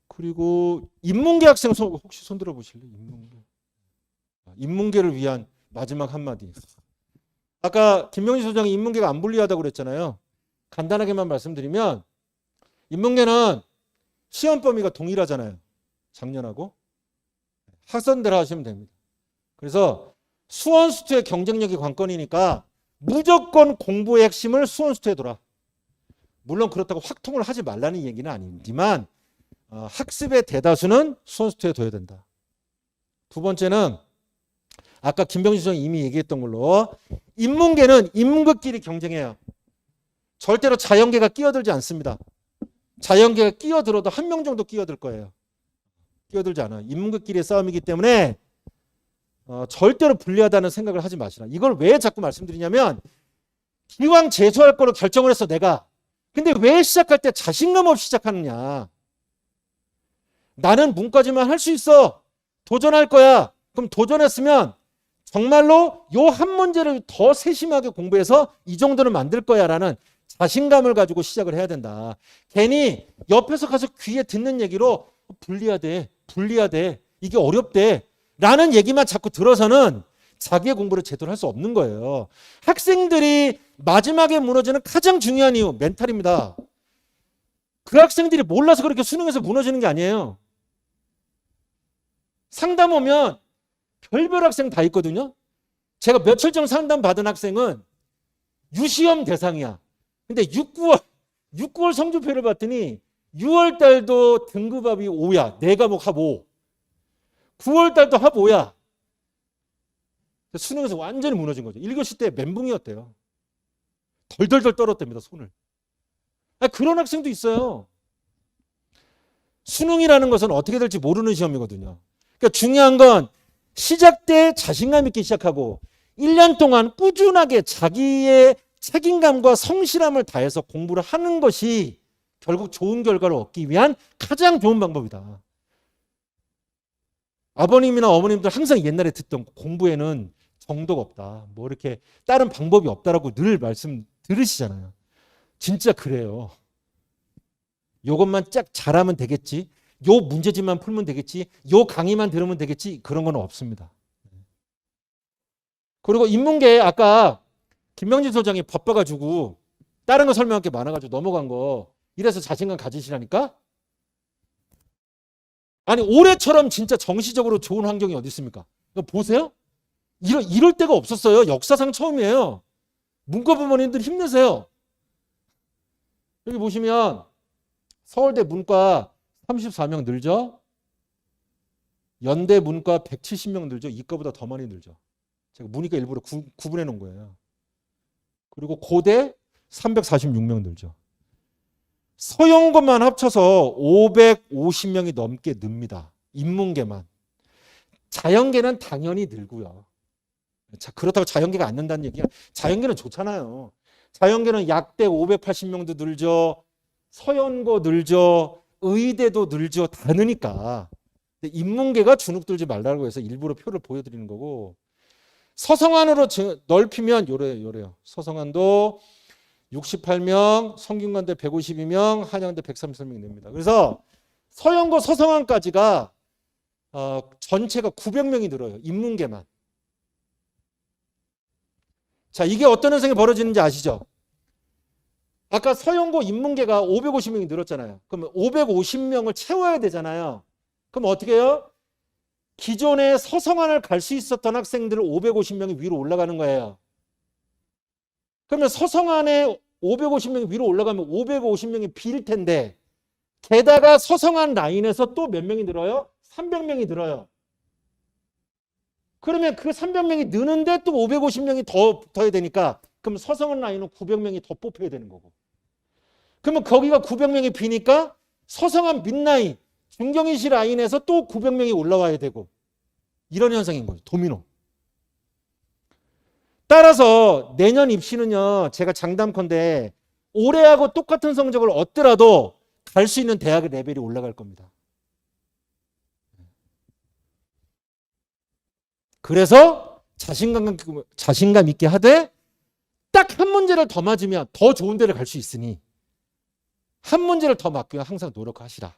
그리고 인문계 학생 혹시 손 들어 보실래요? 인문계를 위한 마지막 한마디. 아까 김명진 소장이 인문계가 안 불리하다고 그랬잖아요. 간단하게만 말씀드리면 인문계는 시험 범위가 동일하잖아요. 작년하고. 학선대로 하시면 됩니다. 그래서 수원수투의 경쟁력이 관건이니까 무조건 공부의 핵심을 수원수투에 둬라. 물론 그렇다고 확통을 하지 말라는 얘기는 아니지만 학습의 대다수는 수원수투에 둬야 된다. 두 번째는 아까 김병진 소장이 이미 얘기했던 걸로 인문계는 인문계끼리 경쟁해요. 절대로 자연계가 끼어들지 않습니다. 자연계가 끼어들어도 한 명 정도 끼어들 거예요. 끼어들지 않아요. 인문계끼리의 싸움이기 때문에 절대로 불리하다는 생각을 하지 마시라. 이걸 왜 자꾸 말씀드리냐면 기왕 재수할 거로 결정을 했어 내가. 근데 왜 시작할 때 자신감 없이 시작하느냐. 나는 문과지만 할 수 있어. 도전할 거야. 그럼 도전했으면 정말로 요 한 문제를 더 세심하게 공부해서 이 정도는 만들 거야 라는 자신감을 가지고 시작을 해야 된다. 괜히 옆에서 가서 귀에 듣는 얘기로 불리하대, 이게 어렵대 라는 얘기만 자꾸 들어서는 자기의 공부를 제대로 할 수 없는 거예요. 학생들이 마지막에 무너지는 가장 중요한 이유 멘탈입니다. 그 학생들이 몰라서 그렇게 수능에서 무너지는 게 아니에요. 상담 오면 별별 학생 다 있거든요. 제가 며칠 전 상담 받은 학생은 유시험 대상이야. 근데 6, 9월 성적표를 봤더니 6월 달도 등급합이 5야. 4과목 합 5. 9월 달도 합 5야. 수능에서 완전히 무너진 거죠. 1교시 때 멘붕이었대요. 덜덜덜 떨었답니다. 손을. 그런 학생도 있어요. 수능이라는 것은 어떻게 될지 모르는 시험이거든요. 그러니까 중요한 건 시작 때 자신감 있게 시작하고 1년 동안 꾸준하게 자기의 책임감과 성실함을 다해서 공부를 하는 것이 결국 좋은 결과를 얻기 위한 가장 좋은 방법이다. 아버님이나 어머님들 항상 옛날에 듣던 공부에는 정도가 없다. 뭐 이렇게 다른 방법이 없다라고 늘 말씀 들으시잖아요. 진짜 그래요. 요것만 쫙 잘하면 되겠지. 요 문제집만 풀면 되겠지. 요 강의만 들으면 되겠지. 그런 건 없습니다. 그리고 인문계 아까 김명진 소장이 바빠가지고 다른 거 설명할 게 많아가지고 넘어간 거 이래서 자신감 가지시라니까? 아니 올해처럼 진짜 정시적으로 좋은 환경이 어디 있습니까? 이거 보세요. 이럴 때가 없었어요. 역사상 처음이에요. 문과 부모님들 힘내세요. 여기 보시면 서울대 문과 34명 늘죠. 연대 문과 170명 늘죠. 이과보다 더 많이 늘죠. 제가 문이과 일부러 구분해 놓은 거예요. 그리고 고대 346명 늘죠. 서영고만 합쳐서 550명이 넘게 늡니다. 인문계만. 자연계는 당연히 늘고요. 자, 그렇다고 자연계가 안 는다는 얘기야. 자연계는 좋잖아요. 자연계는 약대 580명도 늘죠. 서연고 늘죠. 의대도 늘죠. 다 느니까. 근데 인문계가 주눅 들지 말라고 해서 일부러 표를 보여드리는 거고 서성안으로 넓히면 요래요. 서성안도 68명, 성균관대 152명, 한양대 133명 됩니다. 그래서 서영고 서성안까지가 전체가 900명이 늘어요. 인문계만. 자, 이게 어떤 현상이 벌어지는지 아시죠? 아까 서영고 인문계가 550명이 늘었잖아요. 그러면 550명을 채워야 되잖아요. 그럼 어떻게 해요? 기존에 서성안을 갈 수 있었던 학생들을 550명이 위로 올라가는 거예요. 그러면 서성안에 550명이 위로 올라가면 550명이 빌 텐데 게다가 서성안 라인에서 또 몇 명이 늘어요? 300명이 늘어요. 그러면 그 300명이 느는데 또 550명이 더 붙어야 되니까 그럼 서성안 라인은 900명이 더 뽑혀야 되는 거고. 그러면 거기가 900명이 비니까 서성안 밑라인, 중경희시 라인에서 또 900명이 올라와야 되고 이런 현상인 거죠. 도미노. 따라서 내년 입시는요. 제가 장담컨대 올해하고 똑같은 성적을 얻더라도 갈 수 있는 대학의 레벨이 올라갈 겁니다. 그래서 자신감 있게 하되 딱 한 문제를 더 맞으면 더 좋은 데를 갈 수 있으니 한 문제를 더 맞기 위해 항상 노력하시라.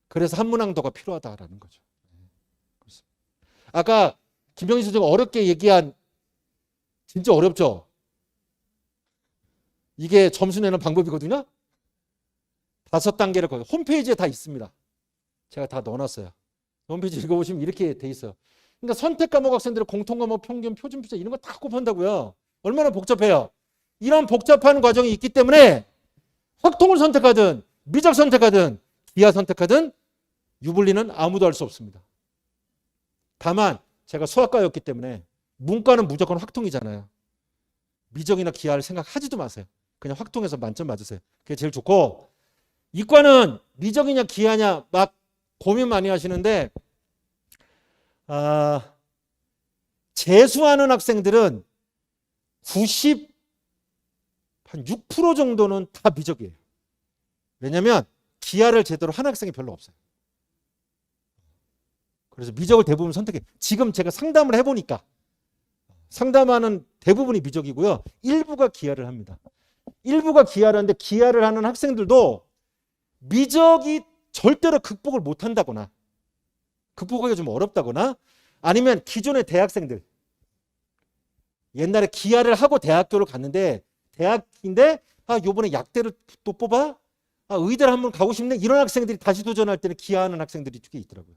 그래서 한문항도가 필요하다라는 거죠. 아까 김병희 소장 어렵게 얘기한 진짜 어렵죠? 이게 점수 내는 방법이거든요. 5단계를 거기 홈페이지에 다 있습니다. 제가 다 넣어놨어요. 홈페이지 읽어보시면 이렇게 돼 있어요. 그러니까 선택 과목 학생들의 공통과목, 평균, 표준 필자 이런 거 다 곱한다고요. 얼마나 복잡해요. 이런 복잡한 과정이 있기 때문에 확통을 선택하든 미적 선택하든 기하 선택하든 유불리는 아무도 할 수 없습니다. 다만 제가 수학과였기 때문에 문과는 무조건 확통이잖아요. 미적이나 기하를 생각하지도 마세요. 그냥 확통해서 만점 맞으세요. 그게 제일 좋고, 이과는 미적이냐 기하냐 막 고민 많이 하시는데 재수하는 학생들은 6% 정도는 다 미적이에요. 왜냐하면 기하를 제대로 한 학생이 별로 없어요. 그래서 미적을 대부분 선택해. 지금 제가 상담을 해보니까 상담하는 대부분이 미적이고요. 일부가 기하를 합니다. 일부가 기하를 하는데 기하를 하는 학생들도 미적이 절대로 극복을 못한다거나 극복하기가 좀 어렵다거나 아니면 기존의 대학생들 옛날에 기하를 하고 대학교를 갔는데 대학인데 요번에 약대를 또 뽑아? 의대를 한번 가고 싶네? 이런 학생들이 다시 도전할 때는 기하하는 학생들이 꽤 있더라고요.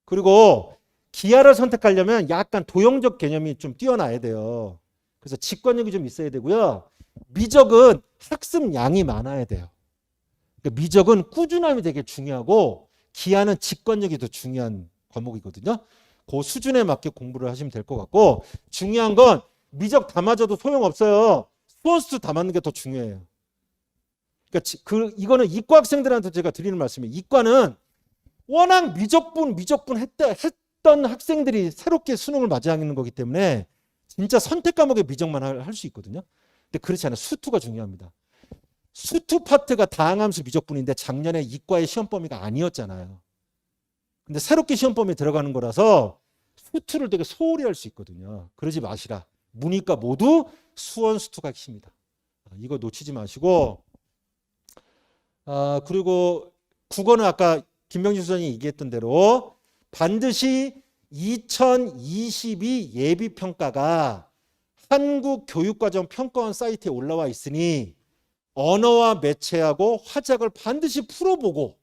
그리고 기하를 선택하려면 약간 도형적 개념이 좀 뛰어나야 돼요. 그래서 직관력이 좀 있어야 되고요. 미적은 학습량이 많아야 돼요. 그러니까 미적은 꾸준함이 되게 중요하고 기하는 직관력이 더 중요한 과목이거든요. 그 수준에 맞게 공부를 하시면 될 것 같고 중요한 건 미적 다 맞아도 소용없어요. 수원수도 다 맞는 게 더 중요해요. 그러니까 이거는 이과 학생들한테 제가 드리는 말씀이에요. 이과는 워낙 미적분 했던 학생들이 새롭게 수능을 맞이하는 거기 때문에 진짜 선택 과목의 미적만 할 수 있거든요. 근데 그렇지 않아요. 수투가 중요합니다. 수투 파트가 다항함수 미적분인데 작년에 이과의 시험 범위가 아니었잖아요. 근데 새롭게 시험 범위에 들어가는 거라서 수투를 되게 소홀히 할 수 있거든요. 그러지 마시라. 문이과 모두 수원 수투가 핵심이다. 이거 놓치지 마시고 그리고 국어는 아까 김병진 소장이 얘기했던 대로 반드시 2022 예비평가가 한국교육과정평가원 사이트에 올라와 있으니 언어와 매체하고 화작을 반드시 풀어보고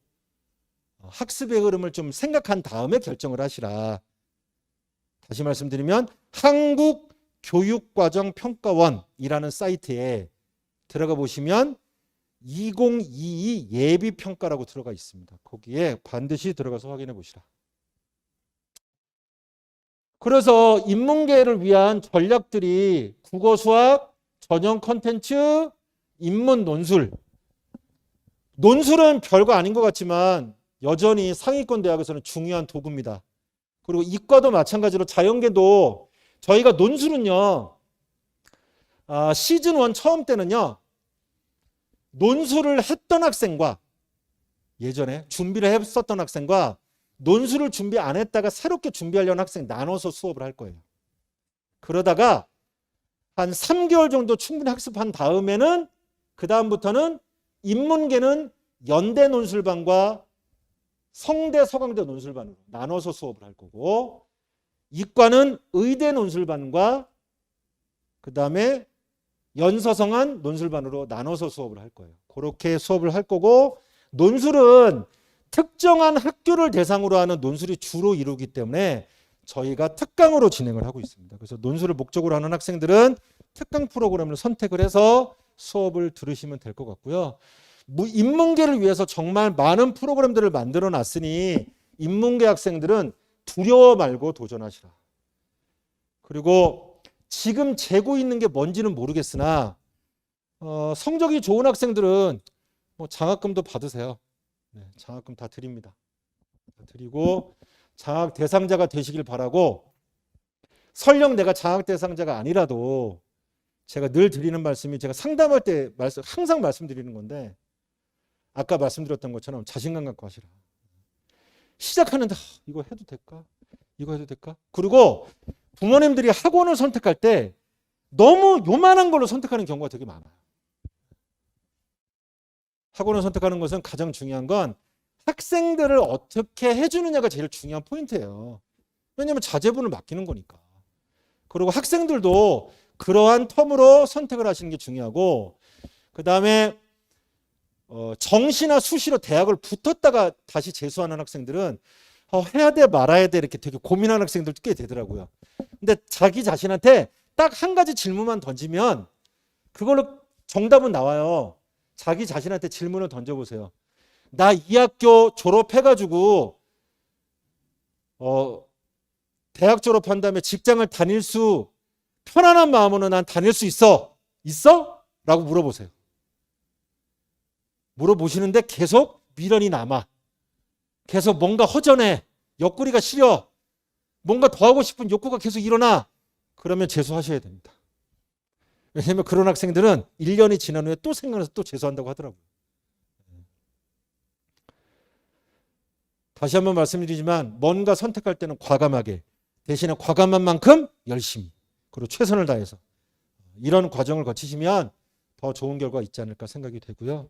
학습의 흐름을 좀 생각한 다음에 결정을 하시라. 다시 말씀드리면 한국교육과정평가원이라는 사이트에 들어가 보시면 2022 예비평가라고 들어가 있습니다. 거기에 반드시 들어가서 확인해 보시라. 그래서 인문계를 위한 전략들이 국어 수학, 전형 콘텐츠, 인문 논술. 논술은 별거 아닌 것 같지만 여전히 상위권 대학에서는 중요한 도구입니다. 그리고 이과도 마찬가지로 자연계도 저희가 논술은요. 시즌 1 처음 때는요. 논술을 했던 학생과 예전에 준비를 했었던 학생과 논술을 준비 안 했다가 새롭게 준비하려는 학생 나눠서 수업을 할 거예요. 그러다가 한 3개월 정도 충분히 학습한 다음에는 그 다음부터는 인문계는 연대 논술반과 성대 서강대 논술반으로 나눠서 수업을 할 거고 이과는 의대 논술반과 그 다음에 연서성한 논술반으로 나눠서 수업을 할 거예요. 그렇게 수업을 할 거고 논술은 특정한 학교를 대상으로 하는 논술이 주로 이루기 때문에 저희가 특강으로 진행을 하고 있습니다. 그래서 논술을 목적으로 하는 학생들은 특강 프로그램을 선택을 해서 수업을 들으시면 될 것 같고요. 인문계를 위해서 정말 많은 프로그램들을 만들어 놨으니 인문계 학생들은 두려워 말고 도전하시라. 그리고 지금 재고 있는 게 뭔지는 모르겠으나 성적이 좋은 학생들은 장학금도 받으세요. 네, 장학금 다 드립니다. 드리고 장학 대상자가 되시길 바라고 설령 내가 장학 대상자가 아니라도 제가 늘 드리는 말씀이 제가 상담할 때 항상 말씀드리는 건데 아까 말씀드렸던 것처럼 자신감 갖고 하시라. 시작하는데 이거 해도 될까? 이거 해도 될까? 그리고 부모님들이 학원을 선택할 때 너무 요만한 걸로 선택하는 경우가 되게 많아요. 학원을 선택하는 것은 가장 중요한 건 학생들을 어떻게 해주느냐가 제일 중요한 포인트예요. 왜냐하면 자제분을 맡기는 거니까. 그리고 학생들도 그러한 텀으로 선택을 하시는 게 중요하고, 그 다음에 정시나 수시로 대학을 붙었다가 다시 재수하는 학생들은 해야 돼 말아야 돼 이렇게 되게 고민하는 학생들도 꽤 되더라고요. 근데 자기 자신한테 딱 한 가지 질문만 던지면 그걸로 정답은 나와요. 자기 자신한테 질문을 던져보세요. 나 이 학교 졸업해가지고 대학 졸업한 다음에 직장을 다닐 수 편안한 마음으로 난 다닐 수 있어? 있어? 라고 물어보세요. 물어보시는데 계속 미련이 남아. 계속 뭔가 허전해. 옆구리가 시려. 뭔가 더 하고 싶은 욕구가 계속 일어나. 그러면 재수하셔야 됩니다. 왜냐하면 그런 학생들은 1년이 지난 후에 또 생각나서 또 재수한다고 하더라고요. 다시 한번 말씀드리지만 뭔가 선택할 때는 과감하게, 대신에 과감한 만큼 열심히, 그리고 최선을 다해서 이런 과정을 거치시면 더 좋은 결과가 있지 않을까 생각이 되고요.